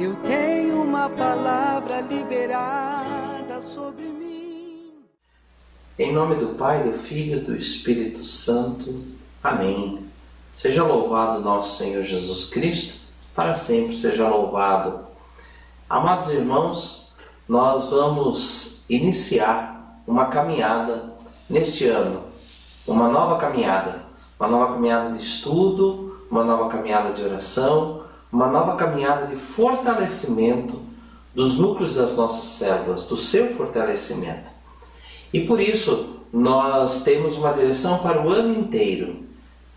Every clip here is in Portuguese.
Eu tenho uma palavra liberada sobre mim. Em nome do Pai, do Filho e do Espírito Santo. Amém. Seja louvado nosso Senhor Jesus Cristo, para sempre seja louvado. Amados irmãos, nós vamos iniciar uma caminhada neste ano, uma nova caminhada de estudo, uma nova caminhada de oração, uma nova caminhada de fortalecimento dos núcleos das nossas células, do seu fortalecimento. E por isso, nós temos uma direção para o ano inteiro.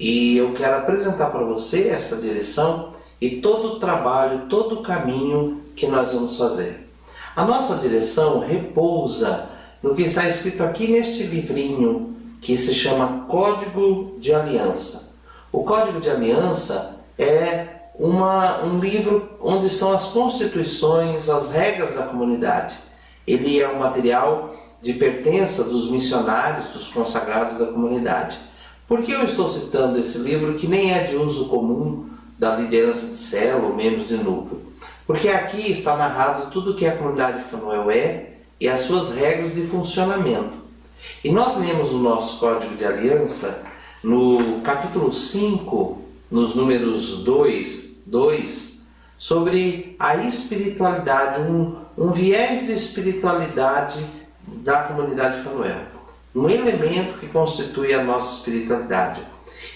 E eu quero apresentar para você esta direção e todo o trabalho, todo o caminho que nós vamos fazer. A nossa direção repousa no que está escrito aqui neste livrinho, que se chama Código de Aliança. O Código de Aliança é um livro onde estão as constituições, as regras da comunidade. Ele é um material de pertença dos missionários, dos consagrados da comunidade. Por que eu estou citando esse livro que nem é de uso comum da liderança de célula ou membros de núcleo? Porque aqui está narrado tudo o que a comunidade de Fanuel é e as suas regras de funcionamento. E nós lemos o nosso Código de Aliança no capítulo 5, nos números 2, sobre a espiritualidade, um viés de espiritualidade da comunidade de Fanuel. Um elemento que constitui a nossa espiritualidade.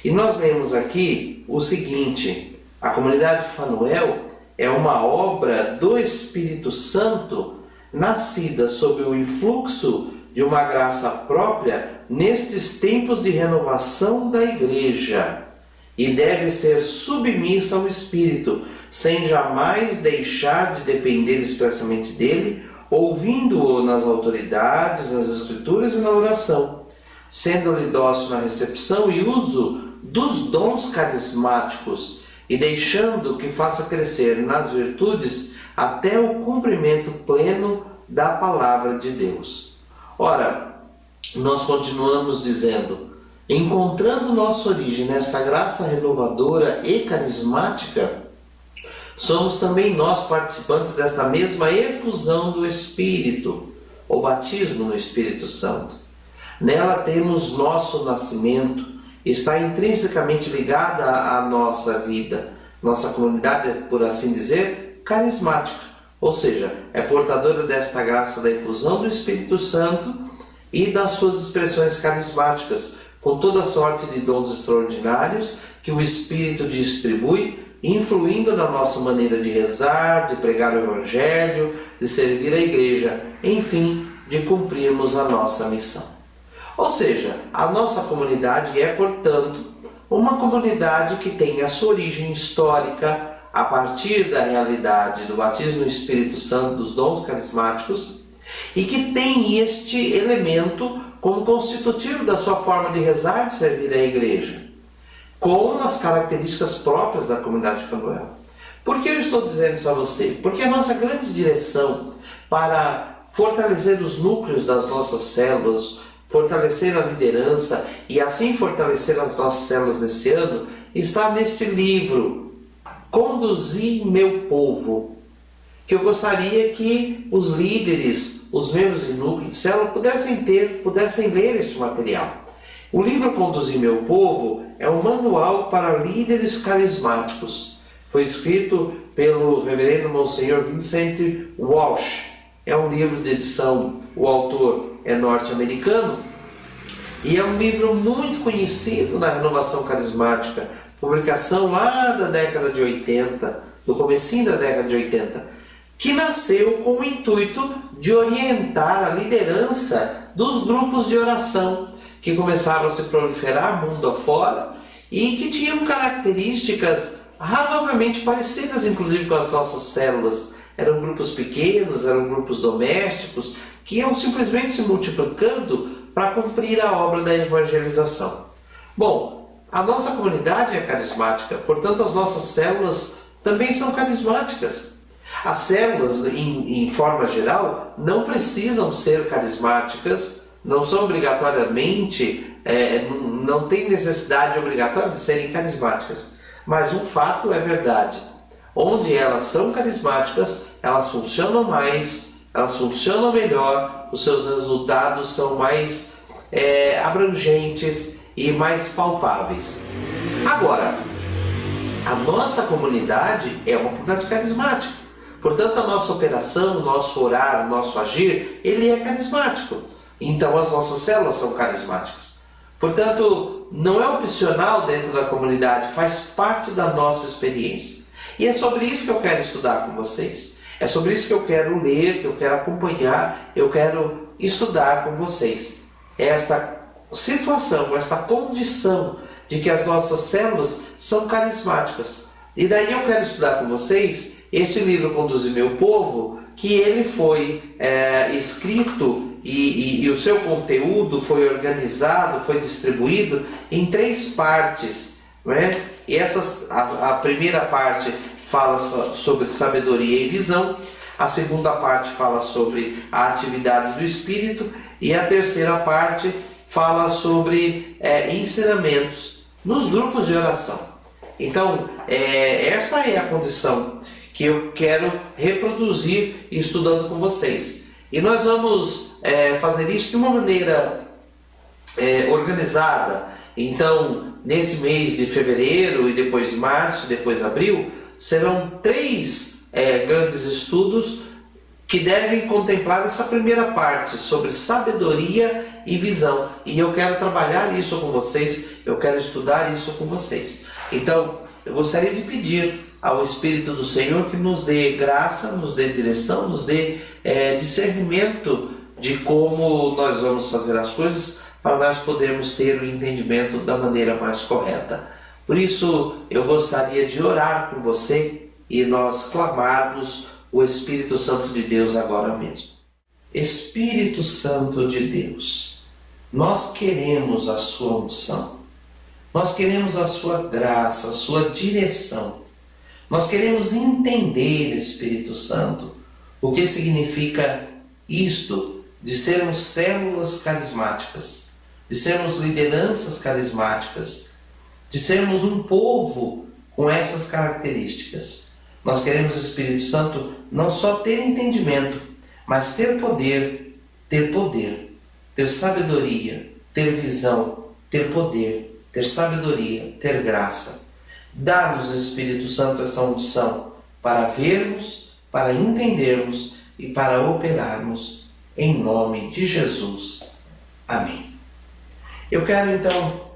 E nós lemos aqui o seguinte: a comunidade de Fanuel é uma obra do Espírito Santo, nascida sob o influxo de uma graça própria nestes tempos de renovação da Igreja, e deve ser submissa ao Espírito, sem jamais deixar de depender expressamente dele, ouvindo-o nas autoridades, nas Escrituras e na oração, sendo-lhe dócil na recepção e uso dos dons carismáticos, e deixando que faça crescer nas virtudes até o cumprimento pleno da palavra de Deus. Ora, nós continuamos dizendo: encontrando nossa origem nesta graça renovadora e carismática, somos também nós participantes desta mesma efusão do Espírito, o batismo no Espírito Santo. Nela temos nosso nascimento, está intrinsecamente ligada à nossa vida. Nossa comunidade é, por assim dizer, carismática, ou seja, é portadora desta graça da efusão do Espírito Santo e das suas expressões carismáticas, com toda sorte de dons extraordinários que o Espírito distribui, influindo na nossa maneira de rezar, de pregar o Evangelho, de servir a Igreja, enfim, de cumprirmos a nossa missão. Ou seja, a nossa comunidade é, portanto, uma comunidade que tem a sua origem histórica a partir da realidade do batismo no Espírito Santo, dos dons carismáticos, e que tem este elemento como constitutivo da sua forma de rezar, de servir a Igreja, com as características próprias da comunidade de Fanuel. Por que eu estou dizendo isso a você? Porque a nossa grande direção para fortalecer os núcleos das nossas células, fortalecer a liderança e assim fortalecer as nossas células nesse ano, está neste livro, Conduzi Meu Povo, que eu gostaria que os líderes, os membros de núcleo de célula pudessem ler este material. O livro Conduzi Meu Povo é um manual para líderes carismáticos. Foi escrito pelo reverendo Monsenhor Vincent Walsh. É um livro de edição, o autor é norte-americano, e é um livro muito conhecido na renovação carismática, publicação lá da década de 80, do comecinho da década de 80, que nasceu com o intuito de orientar a liderança dos grupos de oração, que começaram a se proliferar mundo afora e que tinham características razoavelmente parecidas, inclusive, com as nossas células. Eram grupos pequenos, eram grupos domésticos, que iam simplesmente se multiplicando para cumprir a obra da evangelização. Bom, a nossa comunidade é carismática, portanto as nossas células também são carismáticas. As células, em forma geral, não precisam ser carismáticas, não são obrigatoriamente, não tem necessidade obrigatória de serem carismáticas. Mas um fato é verdade: onde elas são carismáticas, elas funcionam mais, elas funcionam melhor, os seus resultados são mais abrangentes e mais palpáveis. Agora, a nossa comunidade é uma comunidade carismática. Portanto, a nossa operação, o nosso orar, o nosso agir, ele é carismático. Então, as nossas células são carismáticas. Portanto, não é opcional dentro da comunidade, faz parte da nossa experiência. E é sobre isso que eu quero estudar com vocês. É sobre isso que eu quero ler, que eu quero acompanhar, eu quero estudar com vocês. Esta situação, esta condição de que as nossas células são carismáticas. E daí eu quero estudar com vocês este livro Conduzir Meu Povo, que ele foi escrito e o seu conteúdo foi organizado, foi distribuído em 3 partes, não é? E a primeira parte fala sobre sabedoria e visão, a segunda parte fala sobre a atividade do Espírito e a terceira parte fala sobre ensinamentos nos grupos de oração. Então, esta é a condição que eu quero reproduzir estudando com vocês. E nós vamos fazer isso de uma maneira organizada. Então, nesse mês de fevereiro e depois março, depois abril, serão 3 grandes estudos que devem contemplar essa primeira parte sobre sabedoria e visão. E eu quero trabalhar isso com vocês, eu quero estudar isso com vocês. Então, eu gostaria de pedir ao Espírito do Senhor que nos dê graça, nos dê direção, nos dê discernimento de como nós vamos fazer as coisas para nós podermos ter o entendimento da maneira mais correta. Por isso, eu gostaria de orar por você e nós clamarmos o Espírito Santo de Deus agora mesmo. Espírito Santo de Deus, nós queremos a sua unção, nós queremos a sua graça, a sua direção. Nós queremos entender, Espírito Santo, o que significa isto de sermos células carismáticas, de sermos lideranças carismáticas, de sermos um povo com essas características. Nós queremos, Espírito Santo, não só ter entendimento, mas ter poder, ter sabedoria, ter visão, ter poder, ter sabedoria, ter graça. Dá-nos, Espírito Santo, essa unção para vermos, para entendermos e para operarmos em nome de Jesus. Amém. Eu quero então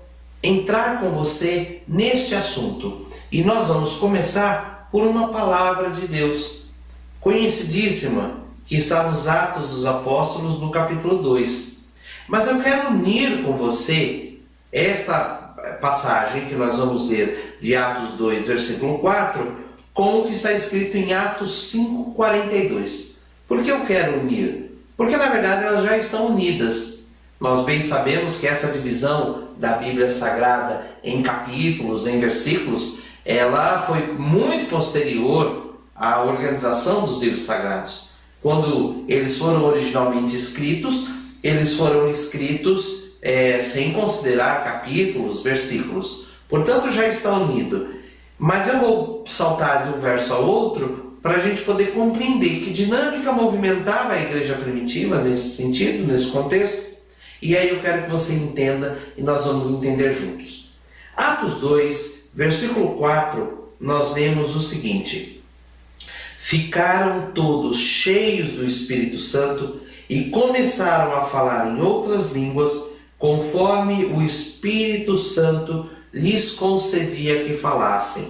entrar com você neste assunto e nós vamos começar por uma palavra de Deus conhecidíssima que está nos Atos dos Apóstolos no capítulo 2. Mas eu quero unir com você esta passagem que nós vamos ler de Atos 2, versículo 4, com o que está escrito em Atos 5, 42. Por que eu quero unir? Porque na verdade elas já estão unidas. Nós bem sabemos que essa divisão da Bíblia Sagrada em capítulos, em versículos, ela foi muito posterior à organização dos livros sagrados. Quando eles foram originalmente escritos, eles foram escritos sem considerar capítulos, versículos. Portanto, já está unido. Mas eu vou saltar de um verso ao outro para a gente poder compreender que dinâmica movimentava a igreja primitiva nesse sentido, nesse contexto. E aí eu quero que você entenda e nós vamos entender juntos. Atos 2, versículo 4, nós lemos o seguinte: ficaram todos cheios do Espírito Santo e começaram a falar em outras línguas, conforme o Espírito Santo lhes concedia que falassem.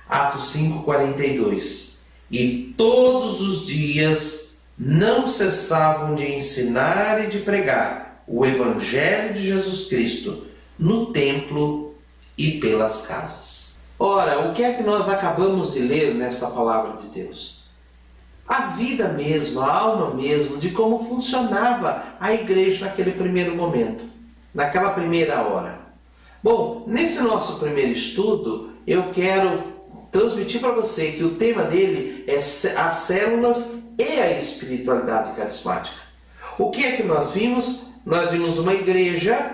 Atos 5, 42. E todos os dias não cessavam de ensinar e de pregar o Evangelho de Jesus Cristo no templo e pelas casas. Ora, o que é que nós acabamos de ler nesta palavra de Deus? A vida mesmo, a alma mesmo, de como funcionava a igreja naquele primeiro momento, naquela primeira hora. Bom, nesse nosso primeiro estudo, eu quero transmitir para você que o tema dele é as células e a espiritualidade carismática. O que é que nós vimos? Nós vimos uma igreja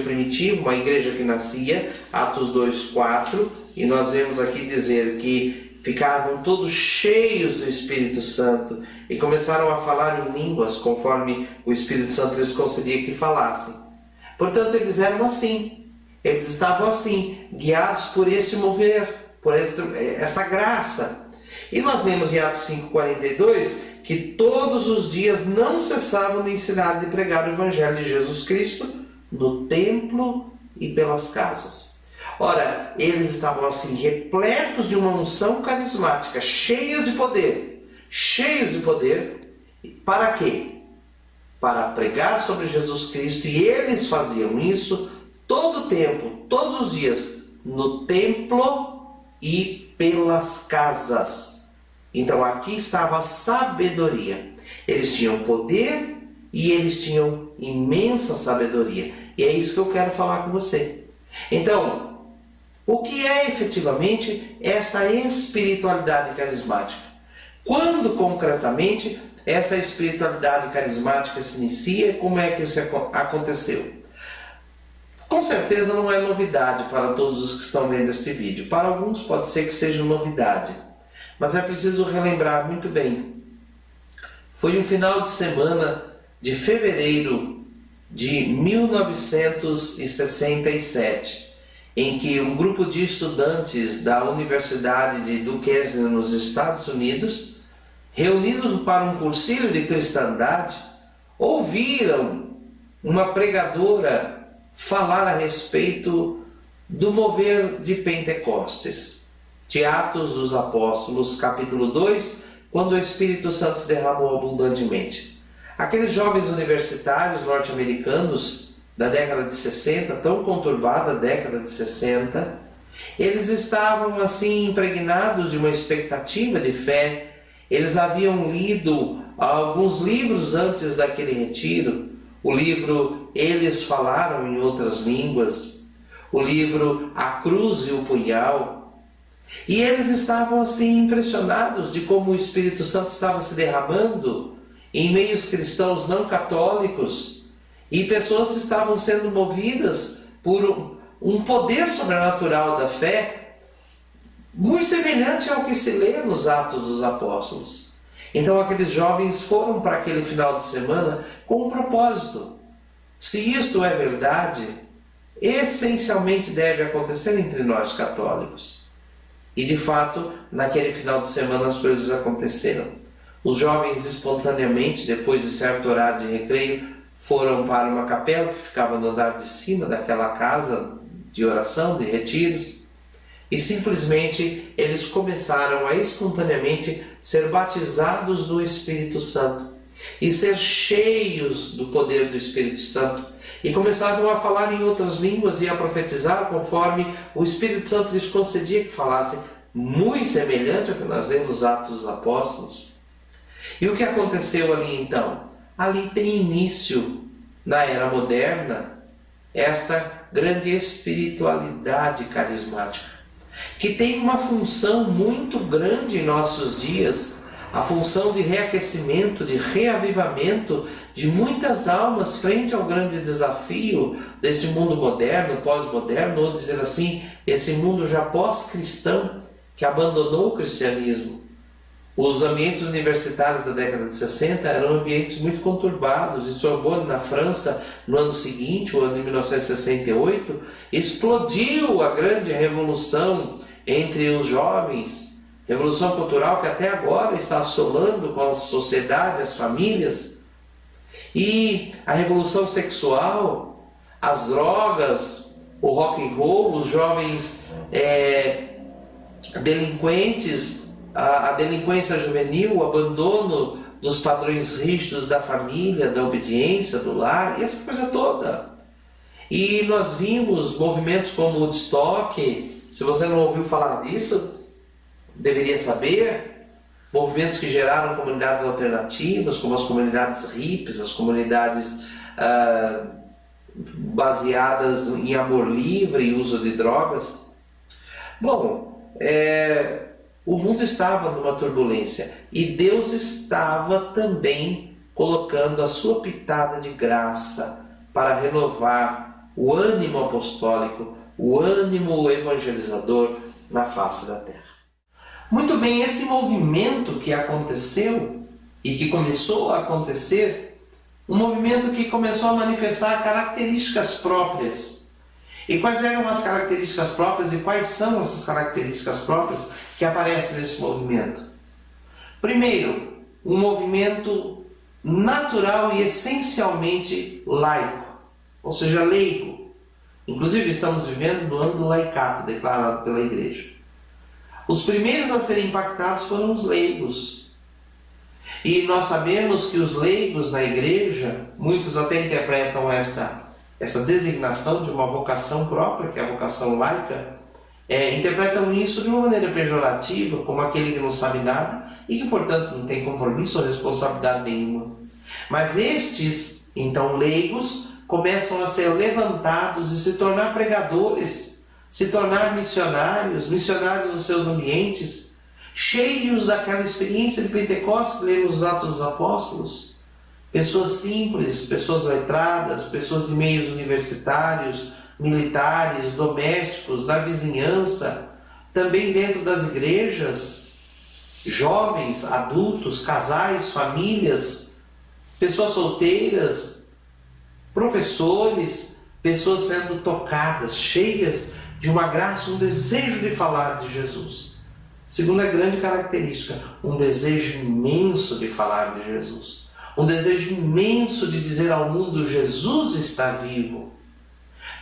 primitiva, uma igreja que nascia, Atos 2, 4, e nós vemos aqui dizer que ficavam todos cheios do Espírito Santo e começaram a falar em línguas conforme o Espírito Santo lhes concedia que falassem. Portanto, eles eram assim, eles estavam assim, guiados por esse mover, por esta graça. E nós lemos em Atos 5,42 que todos os dias não cessavam de ensinar e de pregar o Evangelho de Jesus Cristo no templo e pelas casas. Ora, eles estavam assim, repletos de uma unção carismática, cheios de poder, para quê? Para pregar sobre Jesus Cristo, e eles faziam isso todo o tempo, todos os dias, no templo e pelas casas. Então aqui estava a sabedoria. Eles tinham poder e eles tinham imensa sabedoria. E é isso que eu quero falar com você. Então, o que é efetivamente esta espiritualidade carismática? Quando concretamente essa espiritualidade carismática se inicia e como é que isso aconteceu? Com certeza não é novidade para todos os que estão vendo este vídeo. Para alguns pode ser que seja novidade, mas é preciso relembrar muito bem. Foi um final de semana de fevereiro de 1967, em que um grupo de estudantes da Universidade de Duquesne, nos Estados Unidos, reunidos para um cursilho de cristandade, ouviram uma pregadora falar a respeito do mover de Pentecostes, de Atos dos Apóstolos, capítulo 2, quando o Espírito Santo se derramou abundantemente. Aqueles jovens universitários norte-americanos da década de 60, tão conturbada década de 60, eles estavam assim impregnados de uma expectativa de fé. Eles haviam lido alguns livros antes daquele retiro, o livro Eles Falaram em Outras Línguas, o livro A Cruz e o Punhal, e eles estavam assim impressionados de como o Espírito Santo estava se derramando em meios cristãos não católicos, e pessoas estavam sendo movidas por um poder sobrenatural da fé, muito semelhante ao que se lê nos Atos dos Apóstolos. Então aqueles jovens foram para aquele final de semana com um propósito. Se isto é verdade, essencialmente deve acontecer entre nós católicos. E de fato, naquele final de semana as coisas aconteceram. Os jovens espontaneamente, depois de certo horário de recreio, foram para uma capela que ficava no andar de cima daquela casa de oração, de retiros, e simplesmente eles começaram a espontaneamente ser batizados do Espírito Santo e ser cheios do poder do Espírito Santo, e começavam a falar em outras línguas e a profetizar conforme o Espírito Santo lhes concedia que falassem, muito semelhante ao que nós vemos nos Atos dos Apóstolos. E o que aconteceu ali então? Ali tem início, na era moderna, esta grande espiritualidade carismática, que tem uma função muito grande em nossos dias, a função de reaquecimento, de reavivamento de muitas almas frente ao grande desafio desse mundo moderno, pós-moderno, ou dizer assim, esse mundo já pós-cristão, que abandonou o cristianismo. Os ambientes universitários da década de 60 eram ambientes muito conturbados. Em Sorbonne, na França, no ano seguinte, o ano de 1968, explodiu a grande revolução entre os jovens, revolução cultural que até agora está assolando com a sociedade, as famílias, e a revolução sexual, as drogas, o rock and roll, os jovens delinquentes, a delinquência juvenil, o abandono dos padrões rígidos da família, da obediência, do lar, e essa coisa toda. E nós vimos movimentos como o Woodstock, se você não ouviu falar disso, deveria saber, movimentos que geraram comunidades alternativas, como as comunidades hippies, as comunidades baseadas em amor livre e uso de drogas. Bom, o mundo estava numa turbulência e Deus estava também colocando a sua pitada de graça para renovar o ânimo apostólico, o ânimo evangelizador na face da terra. Muito bem, esse movimento que aconteceu e que começou a acontecer, um movimento que começou a manifestar características próprias. E quais eram as características próprias e quais são essas características próprias que aparecem nesse movimento? Primeiro, um movimento natural e essencialmente laico, ou seja, leigo. Inclusive estamos vivendo no ano do laicato declarado pela Igreja. Os primeiros a serem impactados foram os leigos. E nós sabemos que os leigos na Igreja, muitos até interpretam essa designação de uma vocação própria, que é a vocação laica, interpretam isso de uma maneira pejorativa, como aquele que não sabe nada e que, portanto, não tem compromisso ou responsabilidade nenhuma. Mas estes, então, leigos, começam a ser levantados e se tornar pregadores, se tornar missionários nos seus ambientes, cheios daquela experiência de Pentecostes que lemos os Atos dos Apóstolos. Pessoas simples, pessoas letradas, pessoas de meios universitários, militares, domésticos, na vizinhança, também dentro das igrejas, jovens, adultos, casais, famílias, pessoas solteiras, professores, pessoas sendo tocadas, cheias de uma graça, um desejo de falar de Jesus. Segunda grande característica, um desejo imenso de falar de Jesus. Um desejo imenso de dizer ao mundo, Jesus está vivo.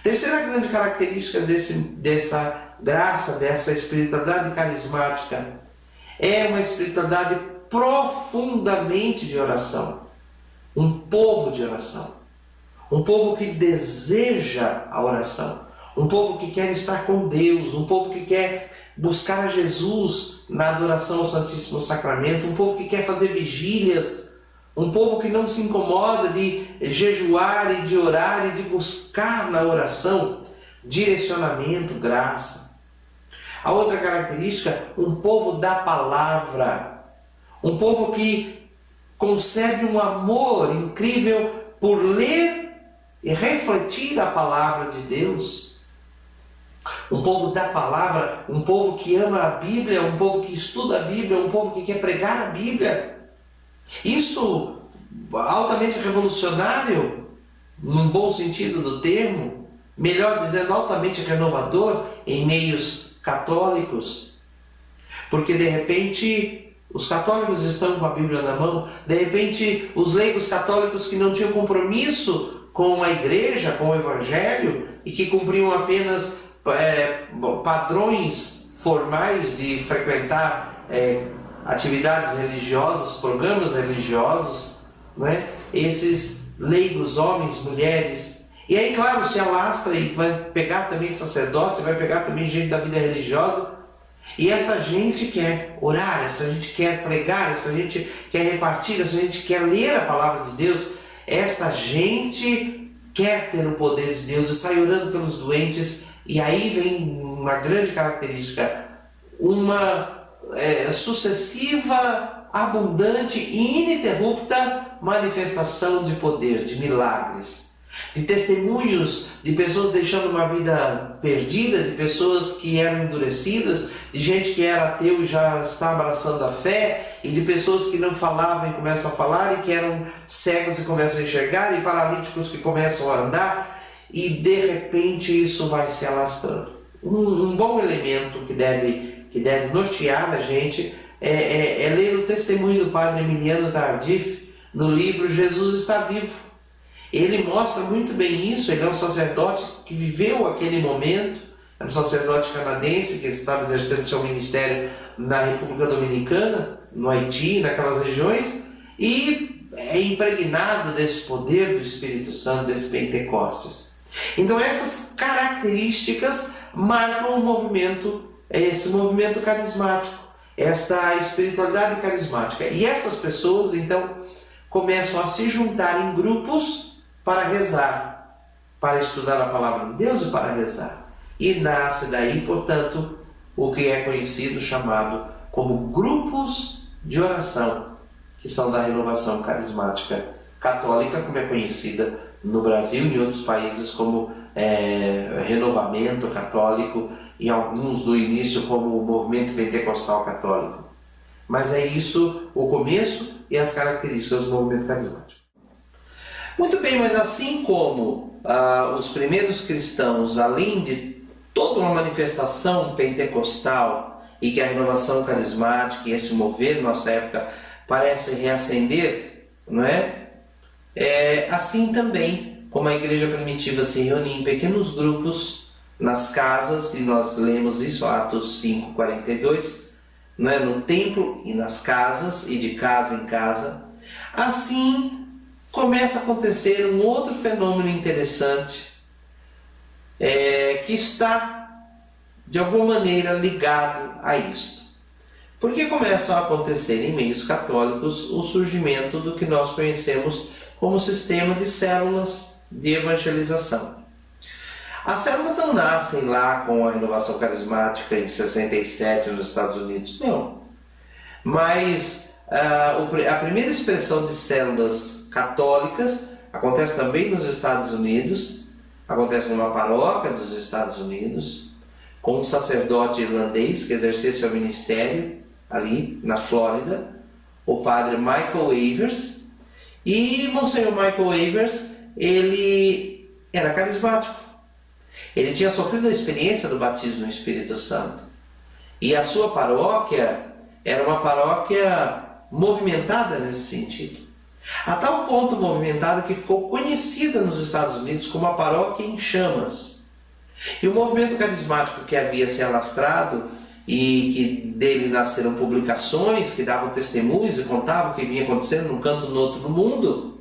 Terceira grande característica dessa graça, dessa espiritualidade carismática, é uma espiritualidade profundamente de oração. Um povo de oração. Um povo que deseja a oração. Um povo que quer estar com Deus. Um povo que quer buscar Jesus na adoração ao Santíssimo Sacramento. Um povo que quer fazer vigílias. Um povo que não se incomoda de jejuar e de orar e de buscar na oração direcionamento, graça. A outra característica, um povo da palavra. Um povo que concebe um amor incrível por ler e refletir a palavra de Deus. Um povo da palavra, um povo que ama a Bíblia, um povo que estuda a Bíblia, um povo que quer pregar a Bíblia. Isso altamente revolucionário, num bom sentido do termo, melhor dizendo, altamente renovador em meios católicos, porque de repente os católicos estão com a Bíblia na mão, de repente os leigos católicos que não tinham compromisso com a Igreja, com o Evangelho, e que cumpriam apenas padrões formais de frequentar atividades religiosas, programas religiosos, não é? Esses leigos, homens, mulheres, e aí claro, se alastra e vai pegar também sacerdotes, vai pegar também gente da vida religiosa, e essa gente quer orar, essa gente quer pregar, essa gente quer repartir, essa gente quer ler a palavra de Deus, esta gente quer ter o poder de Deus e sai orando pelos doentes, e aí vem uma grande característica, uma sucessiva, abundante e ininterrupta manifestação de poder, de milagres, de testemunhos de pessoas deixando uma vida perdida, de pessoas que eram endurecidas, de gente que era ateu e já está abraçando a fé, e de pessoas que não falavam e começam a falar, e que eram cegos e começam a enxergar, e paralíticos que começam a andar, e de repente isso vai se alastrando. Um bom elemento que deve nortear a gente é ler o testemunho do padre Emiliano Tardif no livro Jesus Está Vivo. Ele mostra muito bem isso. Ele é um sacerdote que viveu aquele momento, é um sacerdote canadense que estava exercendo seu ministério na República Dominicana, no Haiti, naquelas regiões, e é impregnado desse poder do Espírito Santo, desse Pentecostes. Então essas características marcam o movimento, esse movimento carismático, esta espiritualidade carismática. E essas pessoas então começam a se juntar em grupos para rezar, para estudar a palavra de Deus e para rezar. E nasce daí, portanto, o que é conhecido, chamado como grupos de oração, que são da renovação carismática católica, como é conhecida no Brasil e em outros países como renovamento católico e alguns do início como o movimento pentecostal católico. Mas é isso o começo e as características do movimento carismático. Muito bem, mas assim como os primeiros cristãos, além de toda uma manifestação pentecostal e que a renovação carismática e esse mover na nossa época parece reacender, não é? Assim também como a igreja primitiva se reunia em pequenos grupos nas casas, e nós lemos isso, Atos 5:42, não é? No templo e nas casas, e de casa em casa. Assim começa a acontecer um outro fenômeno interessante, que está de alguma maneira ligado a isto. Porque começam a acontecer em meios católicos o surgimento do que nós conhecemos como sistema de células de evangelização. As células não nascem lá com a renovação carismática em 67 nos Estados Unidos, não. Mas a primeira expressão de células católicas acontece também nos Estados Unidos, acontece numa paróquia dos Estados Unidos, com um sacerdote irlandês que exercia seu ministério ali na Flórida, o padre Michael Evers. E Monsenhor Michael Evers, ele era carismático. Ele tinha sofrido a experiência do batismo no Espírito Santo. E a sua paróquia era uma paróquia movimentada nesse sentido. A tal ponto movimentada que ficou conhecida nos Estados Unidos como a paróquia em chamas. E o movimento carismático que havia se alastrado e que dele nasceram publicações que davam testemunhos e contavam o que vinha acontecendo num canto no outro no mundo,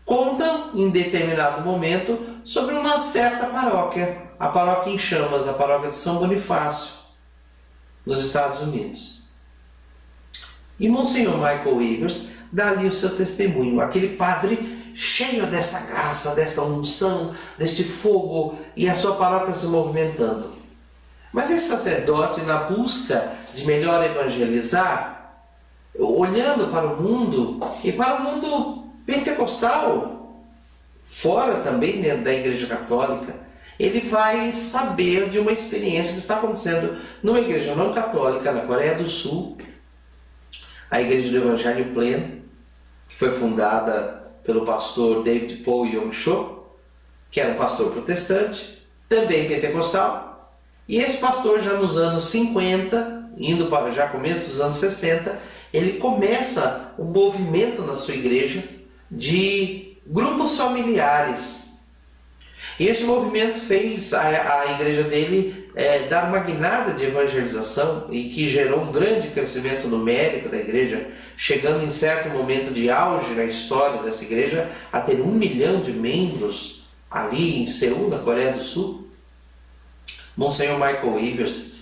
contam em determinado momento sobre uma certa paróquia, a paróquia em chamas, a paróquia de São Bonifácio, nos Estados Unidos. E Monsenhor Michael Evers dá ali o seu testemunho, aquele padre cheio desta graça, desta unção, deste fogo, e a sua paróquia se movimentando. Mas esse sacerdote, na busca de melhor evangelizar, olhando para o mundo, e para o mundo pentecostal, fora também dentro da Igreja Católica, ele vai saber de uma experiência que está acontecendo numa igreja não católica, na Coreia do Sul, a Igreja do Evangelho Pleno, que foi fundada pelo pastor David Paul Yong-cho, que era um pastor protestante, também pentecostal. E esse pastor, já nos anos 50, indo para já começo dos anos 60, ele começa um movimento na sua igreja de grupos familiares. E esse movimento fez a igreja dele dar uma guinada de evangelização, e que gerou um grande crescimento numérico da igreja, chegando em certo momento de auge na história dessa igreja a ter 1 milhão de membros ali em Seul, na Coreia do Sul. Monsenhor Michael Evers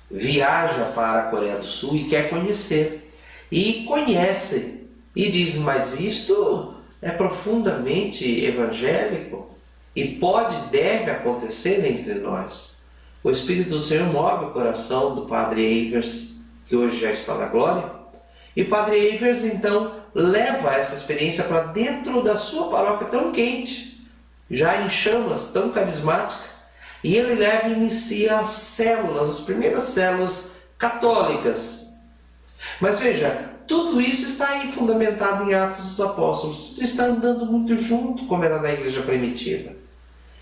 viaja para a Coreia do Sul e quer conhecer. E conhece. E diz, mas isto é profundamente evangélico e deve acontecer entre nós. O Espírito do Senhor move o coração do Padre Evers, que hoje já está na glória. E o Padre Evers, então, leva essa experiência para dentro da sua paróquia tão quente, já em chamas, tão carismática. E ele leva e inicia as células, as primeiras células católicas. Mas veja, tudo isso está aí fundamentado em Atos dos Apóstolos. Tudo está andando muito junto, como era na igreja primitiva.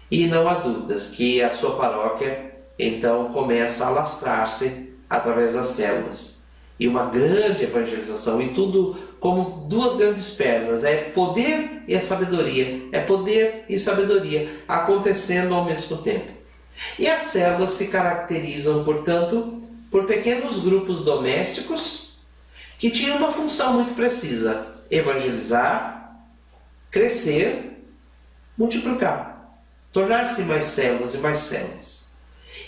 E não há dúvidas que a sua paróquia, então, começa a alastrar-se através das células. E uma grande evangelização, e tudo como duas grandes pernas. É poder e a sabedoria. É poder e sabedoria acontecendo ao mesmo tempo. E as células se caracterizam, portanto, por pequenos grupos domésticos que tinham uma função muito precisa: evangelizar, crescer, multiplicar, tornar-se mais células e mais células.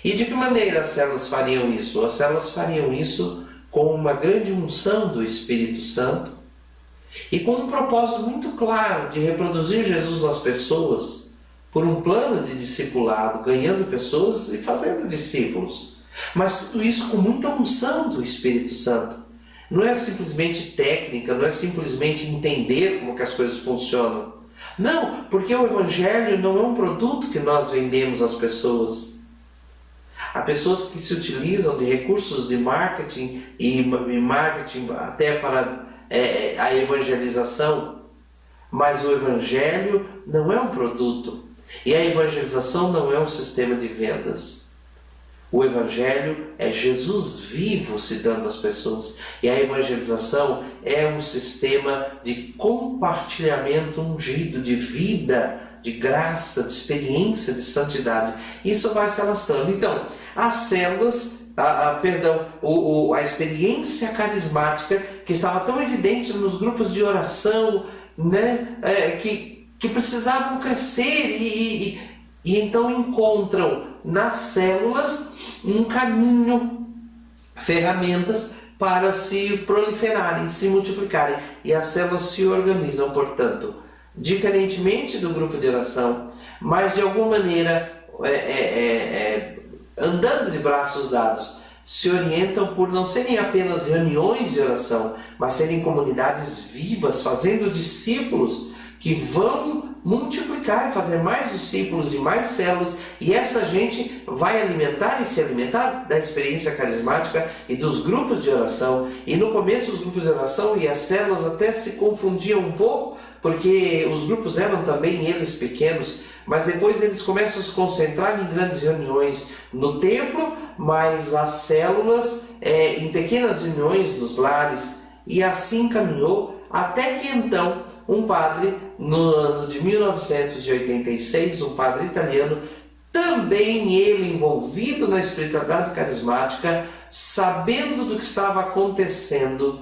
E de que maneira as células fariam isso? As células fariam isso com uma grande unção do Espírito Santo e com um propósito muito claro de reproduzir Jesus nas pessoas, por um plano de discipulado, ganhando pessoas e fazendo discípulos. Mas tudo isso com muita unção do Espírito Santo. Não é simplesmente técnica, não é simplesmente entender como que as coisas funcionam. Não, porque o Evangelho não é um produto que nós vendemos às pessoas. Há pessoas que se utilizam de recursos de marketing e marketing até para a evangelização, mas o evangelho não é um produto e a evangelização não é um sistema de vendas. O evangelho é Jesus vivo se dando às pessoas e a evangelização é um sistema de compartilhamento ungido, de vida, de graça, de experiência, de santidade. Isso vai se alastrando. Então, as células, a experiência carismática que estava tão evidente nos grupos de oração, né, que precisavam crescer e então encontram nas células um caminho, ferramentas para se proliferarem, se multiplicarem. E as células se organizam, portanto, diferentemente do grupo de oração, mas de alguma maneira, andando de braços dados, se orientam por não serem apenas reuniões de oração, mas serem comunidades vivas, fazendo discípulos que vão multiplicar e fazer mais discípulos e mais células, e essa gente vai alimentar e se alimentar da experiência carismática e dos grupos de oração. E no começo os grupos de oração e as células até se confundiam um pouco, porque os grupos eram também eles pequenos, mas depois eles começam a se concentrar em grandes reuniões no templo, mas as células em pequenas reuniões nos lares, e assim caminhou até que então um padre, no ano de 1986, um padre italiano, também ele envolvido na espiritualidade carismática, sabendo do que estava acontecendo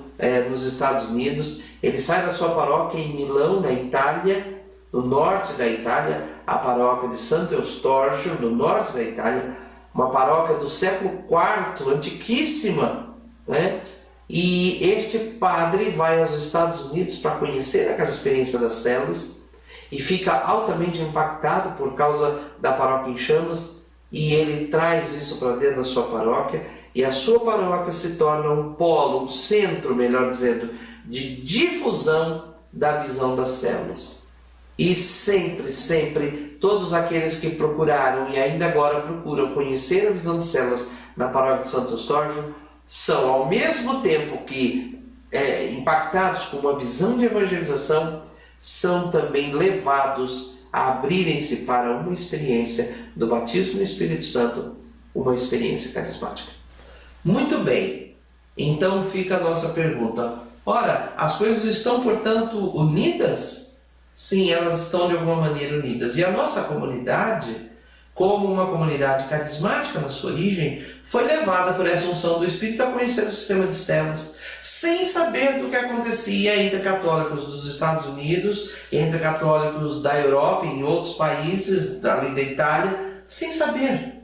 nos Estados Unidos, ele sai da sua paróquia em Milão, na Itália, no norte da Itália, a paróquia de Santo Eustorgio, no norte da Itália, uma paróquia do século IV, antiquíssima, né? E este padre vai aos Estados Unidos para conhecer aquela experiência das células e fica altamente impactado por causa da paróquia em chamas, e ele traz isso para dentro da sua paróquia, e a sua paróquia se torna um polo, um centro, melhor dizendo, de difusão da visão das células. E sempre, todos aqueles que procuraram e ainda agora procuram conhecer a visão de células na paróquia de Santo Eustorgio são, ao mesmo tempo que impactados com uma visão de evangelização, são também levados a abrirem-se para uma experiência do batismo no Espírito Santo, uma experiência carismática. Muito bem, então fica a nossa pergunta. Ora, as coisas estão, portanto, unidas? Sim, elas estão de alguma maneira unidas. E a nossa comunidade, como uma comunidade carismática na sua origem, foi levada por essa unção do Espírito a conhecer o sistema de células, sem saber do que acontecia entre católicos dos Estados Unidos, entre católicos da Europa e em outros países, ali da Itália, sem saber.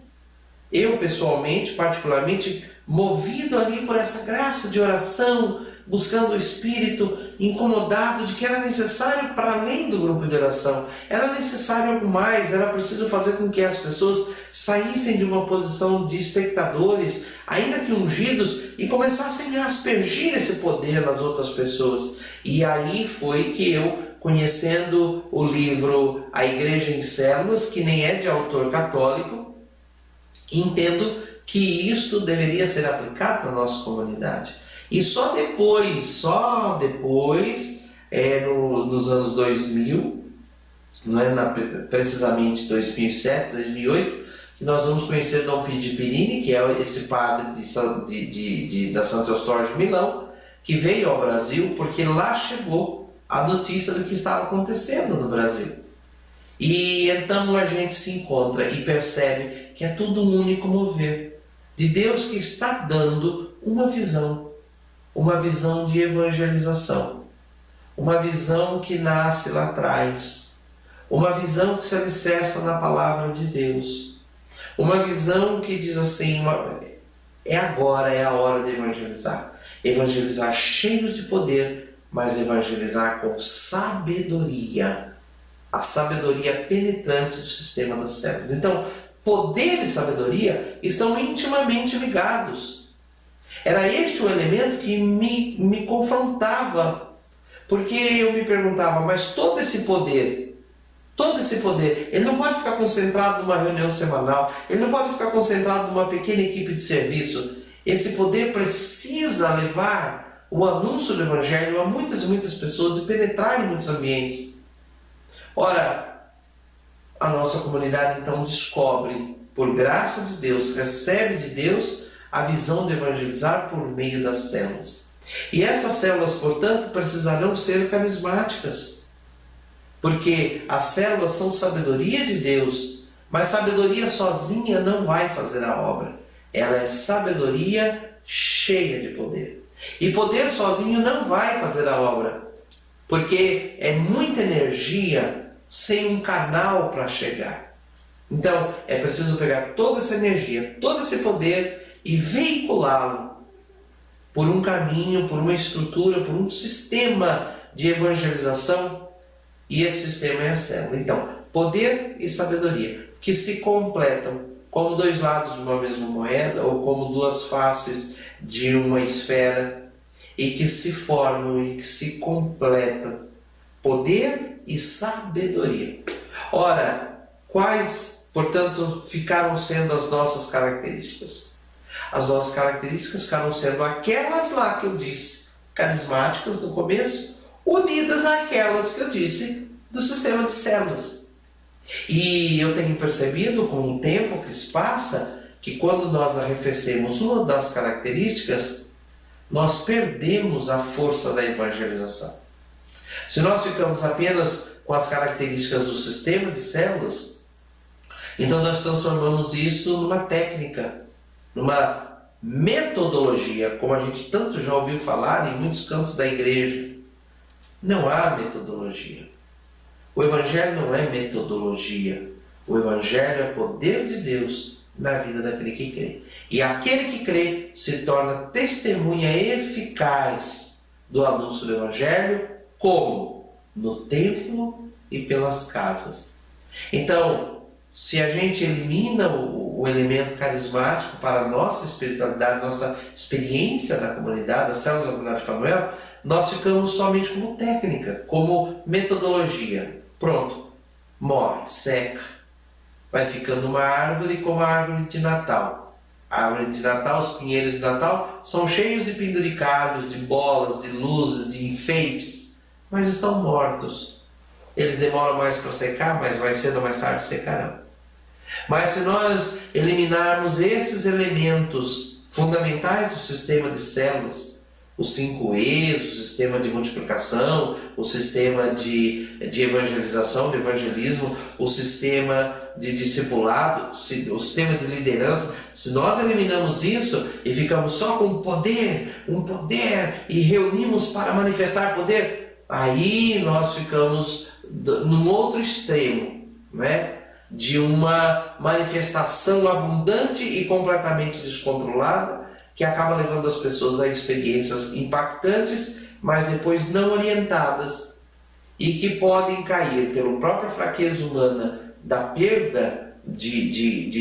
Eu, pessoalmente, particularmente, movido ali por essa graça de oração, buscando o Espírito, incomodado de que era necessário, para além do grupo de oração, era necessário algo mais, era preciso fazer com que as pessoas saíssem de uma posição de espectadores, ainda que ungidos, e começassem a aspergir esse poder nas outras pessoas. E aí foi que eu, conhecendo o livro A Igreja em Células, que nem é de autor católico, entendo que isto deveria ser aplicado na nossa comunidade. E só depois, nos anos 2000, não é precisamente 2007, 2008, que nós vamos conhecer Dom Pio de Pirini, que é esse padre da Santo Eustorgio de Milão, que veio ao Brasil porque lá chegou a notícia do que estava acontecendo no Brasil. E então a gente se encontra e percebe que é tudo um único mover de Deus que está dando uma visão de evangelização, uma visão que nasce lá atrás, uma visão que se alicerça na palavra de Deus, uma visão que diz assim, é agora, é a hora de evangelizar cheios de poder, mas evangelizar com sabedoria, a sabedoria penetrante do sistema das células. Então, poder e sabedoria estão intimamente ligados. Era este o elemento que me confrontava, porque eu me perguntava, mas todo esse poder todo esse poder, ele não pode ficar concentrado numa reunião semanal, ele não pode ficar concentrado numa pequena equipe de serviço. Esse poder precisa levar o anúncio do Evangelho a muitas e muitas pessoas e penetrar em muitos ambientes. Ora, a nossa comunidade então descobre, por graça de Deus, recebe de Deus a visão de evangelizar por meio das células. E essas células, portanto, precisarão ser carismáticas, porque as células são sabedoria de Deus, mas sabedoria sozinha não vai fazer a obra. Ela é sabedoria cheia de poder. E poder sozinho não vai fazer a obra, porque é muita energia sem um canal para chegar. Então, é preciso pegar toda essa energia, todo esse poder e veiculá-lo por um caminho, por uma estrutura, por um sistema de evangelização, e esse sistema é a célula. Então, poder e sabedoria, que se completam como dois lados de uma mesma moeda, ou como duas faces de uma esfera, e que se formam e que se completam. Poder e sabedoria. Ora, quais, portanto, ficaram sendo as nossas características? As nossas características ficaram sendo aquelas lá que eu disse, carismáticas no começo, unidas àquelas que eu disse do sistema de células. E eu tenho percebido com o tempo que se passa, que quando nós arrefecemos uma das características, nós perdemos a força da evangelização. Se nós ficamos apenas com as características do sistema de células, então nós transformamos isso numa técnica, numa metodologia, como a gente tanto já ouviu falar em muitos cantos da igreja. Não há metodologia. O Evangelho não é metodologia. O Evangelho é poder de Deus na vida daquele que crê. E aquele que crê se torna testemunha eficaz do anúncio do Evangelho, como? No templo e pelas casas. Então, se a gente elimina o elemento carismático para a nossa espiritualidade, nossa experiência na comunidade, das células da comunidade de Fanuel, nós ficamos somente como técnica, como metodologia. Pronto, morre, seca. Vai ficando uma árvore como a árvore de Natal. A árvore de Natal, os pinheiros de Natal, são cheios de penduricalhos, de bolas, de luzes, de enfeites, mas estão mortos. Eles demoram mais para secar, mas mais cedo ou mais tarde secarão. Mas se nós eliminarmos esses elementos fundamentais do sistema de células, os 5 E's, o sistema de multiplicação, o sistema de evangelização, de evangelismo, o sistema de discipulado, o sistema de liderança, se nós eliminamos isso e ficamos só com um poder, e reunimos para manifestar poder, aí nós ficamos num outro extremo, né? De uma manifestação abundante e completamente descontrolada, que acaba levando as pessoas a experiências impactantes, mas depois não orientadas, e que podem cair pela própria fraqueza humana da perda de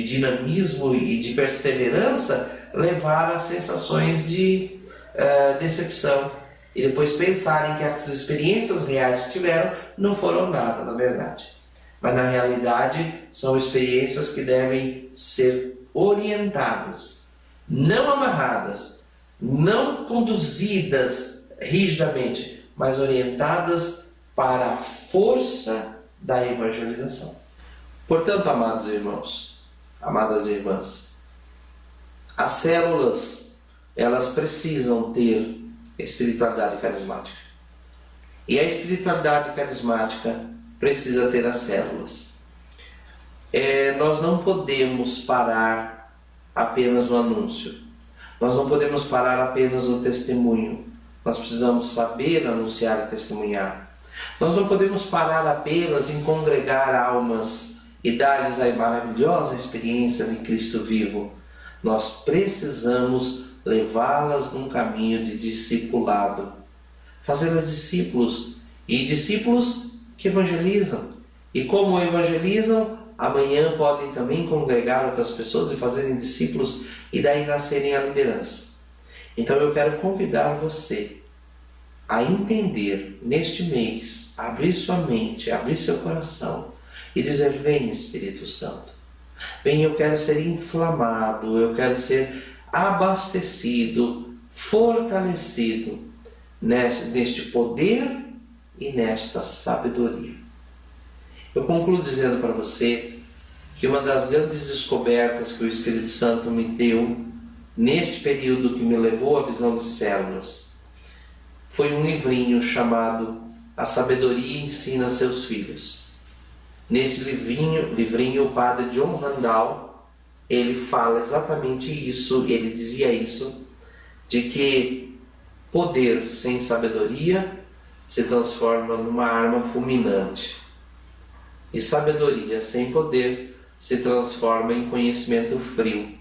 dinamismo e de perseverança, levar a sensações de decepção, e depois pensarem que as experiências reais que tiveram não foram nada, na verdade. Mas na realidade são experiências que devem ser orientadas, não amarradas, não conduzidas rigidamente, mas orientadas para a força da evangelização. Portanto, amados irmãos, amadas irmãs, as células, elas precisam ter espiritualidade carismática. E a espiritualidade carismática precisa ter as células. Nós não podemos parar apenas no anúncio. Nós não podemos parar apenas no testemunho. Nós precisamos saber anunciar e testemunhar. Nós não podemos parar apenas em congregar almas e dar-lhes a maravilhosa experiência de Cristo vivo. Nós precisamos levá-las num caminho de discipulado. Fazê-las discípulos, e discípulos que evangelizam. E como evangelizam, amanhã podem também congregar outras pessoas e fazerem discípulos, e daí nascerem a liderança. Então eu quero convidar você a entender neste mês, abrir sua mente, abrir seu coração, e dizer: vem, Espírito Santo, vem, eu quero ser inflamado, eu quero ser abastecido, fortalecido neste poder e nesta sabedoria. Eu concluo dizendo para você que uma das grandes descobertas que o Espírito Santo me deu neste período que me levou à visão de células foi um livrinho chamado A Sabedoria Ensina Seus Filhos. Neste livrinho, o padre John Randall, ele fala exatamente isso, ele dizia isso, de que poder sem sabedoria se transforma numa arma fulminante. E sabedoria sem poder se transforma em conhecimento frio.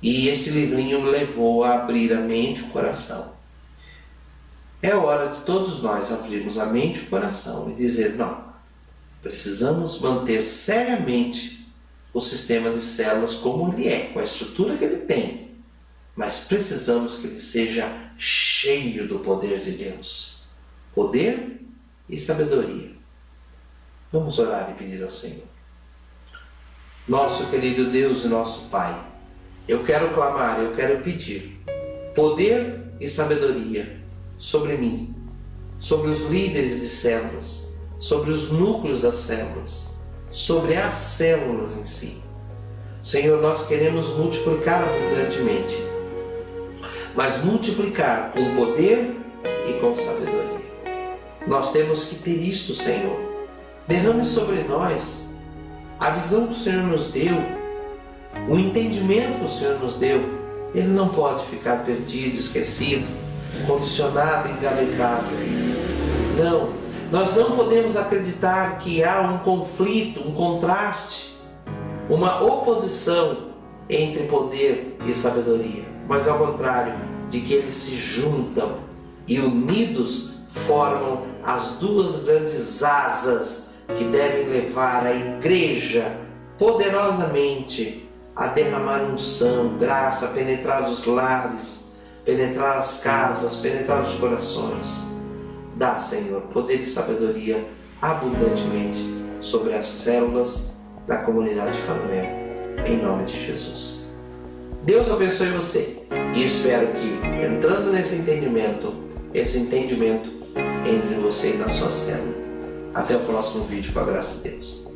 E esse livrinho me levou a abrir a mente e o coração. É hora de todos nós abrirmos a mente e o coração e dizer: não, precisamos manter seriamente o sistema de células como ele é, com a estrutura que ele tem. Mas precisamos que ele seja cheio do poder de Deus. Poder e sabedoria. Vamos orar e pedir ao Senhor. Nosso querido Deus e nosso Pai, eu quero clamar, eu quero pedir poder e sabedoria sobre mim, sobre os líderes de células, sobre os núcleos das células, sobre as células em si. Senhor, nós queremos multiplicar abundantemente, mas multiplicar com poder e com sabedoria. Nós temos que ter isto, Senhor. Derrame sobre nós a visão que o Senhor nos deu, o entendimento que o Senhor nos deu. Ele não pode ficar perdido, esquecido, condicionado, engavetado. Não, nós não podemos acreditar que há um conflito, um contraste, uma oposição entre poder e sabedoria, mas ao contrário, de que eles se juntam e unidos formam as duas grandes asas que devem levar a igreja poderosamente a derramar unção, graça, penetrar os lares, penetrar as casas, penetrar os corações. Dá, Senhor, poder e sabedoria abundantemente sobre as células da comunidade Fanuel, em nome de Jesus. Deus abençoe você e espero que, entrando nesse entendimento, esse entendimento entre você e na sua célula. Até o próximo vídeo, com a graça de Deus.